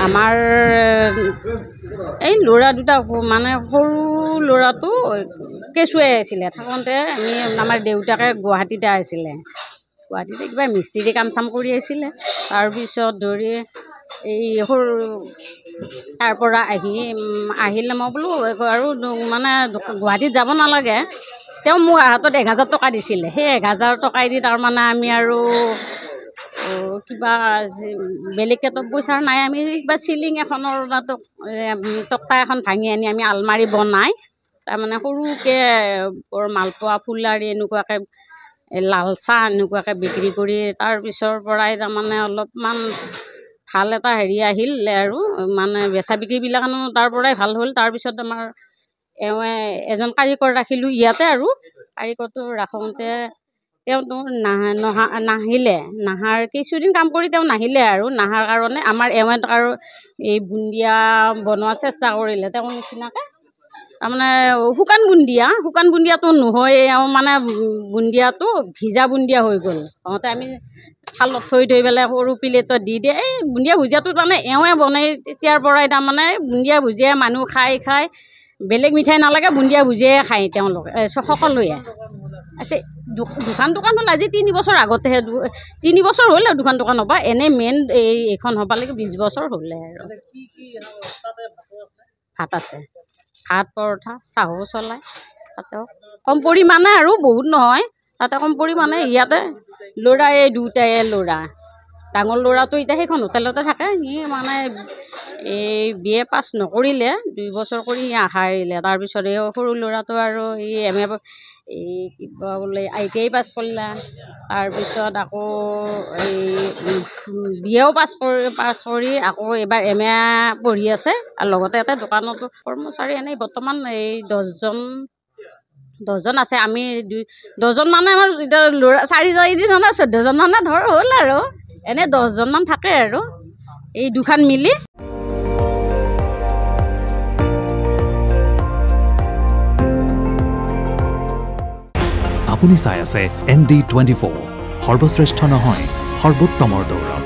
আমাৰ এই ল'ৰা দুটা মানে সৰু ল'ৰাটো কেঁচুৱাই আছিলে থাকোঁতে আমাৰ দেউতাকে গুৱাহাটীতে আছিলে গুৱাহাটীতে কিবা মিস্ত্ৰী কাম চাম কৰি আছিলে তাৰপিছত ধৰি এই সৰু তাৰ পৰা আহিলে মই বোলো আৰু মানে গুৱাহাটীত যাব নালাগে তেওঁ মোক হাতত 1000 টকা দিছিলে সেই 1000 টকাই দি তাৰমানে আমি আৰু কিবা বেলেগকৈ তো পইচা নাই আমি কিবা চিলিং এখনৰ তক্তা এখন ভাঙি আনি আমি আলমাৰি বনাই তাৰমানে সৰুকৈ মালপোৱা ফুলাৰি এনেকুৱাকৈ লাল চাহ এনেকুৱাকৈ বিক্ৰী কৰি তাৰপিছৰ পৰাই তাৰমানে অলপমান ভাল এটা হেৰি আহিল আৰু মানে বেচা বিক্ৰীবিলাকনো তাৰ পৰাই ভাল হ'ল তাৰপিছত আমাৰ এজন কাৰিকৰ ৰাখিলোঁ ইয়াতে আৰু কাৰিকৰটো ৰাখোঁতে তেওঁতো নাহিলে নাহাৰ কিছুদিন কাম কৰি তেওঁ নাহিলে আৰু নাহাৰ কাৰণে আমাৰ আৰু এই বুন্দিয়া বনোৱাৰ চেষ্টা কৰিলে তেওঁৰ নিচিনাকৈ তাৰমানে শুকান বুন্দিয়াটো নহয় মানে বুন্দিয়াটো ভিজা বুন্দিয়া হৈ গ'ল হওঁতে আমি থালত থৈ পেলাই সৰু প্লেটত দি দিয়ে এই বুন্দিয়া ভুজিয়াটো তাৰমানে বনাই তেতিয়াৰ পৰাই তাৰমানে বুন্দিয়া ভুজিয়া মানুহ খাই বেলেগ মিঠাই নালাগে বুন্দিয়া ভুজিয়াই খায় তেওঁলোকে সকলোৱে দোকান হ'ল আজি 3 বছৰ আগতেহে 3 বছৰ হ'ল আৰু দোকান হ'ব এনেই মেইন এইখন হ'ব লাগে 20 বছৰ হ'লে আৰু ভাত আছে ভাত পৰঠা চাহো চলায় তাতেও কম পৰিমাণে আৰু বহুত নহয় তাতে কম পৰিমাণে ইয়াতে ল'ৰা এই দুটাই ল'ৰা ডাঙৰ ল'ৰাটো এতিয়া সেইখন হোটেলতে থাকে সি মানে এই BA পাছ নকৰিলে 2 বছৰ কৰি সি আহাৰিলে তাৰপিছত এই সৰু ল'ৰাটো আৰু এই MA এই কিবা বোলে ITI পাছ কৰিলে তাৰপিছত আকৌ এই BAও পাছ কৰি আকৌ এবাৰ MA পঢ়ি আছে আৰু লগতে এটা দোকানতো কৰ্মচাৰী এনেই বৰ্তমান এই 10জন আছে আমি 10জন মানে আমাৰ এতিয়া ল'ৰা 4জন 14জন মানে ধৰ হ'ল আৰু এনেই 10জনমান থাকে আৰু এই দুখন মিলি আপুনি চাই আছে ND24 সৰ্বশ্ৰেষ্ঠ নহয় সৰ্বোত্তমৰ দৌৰ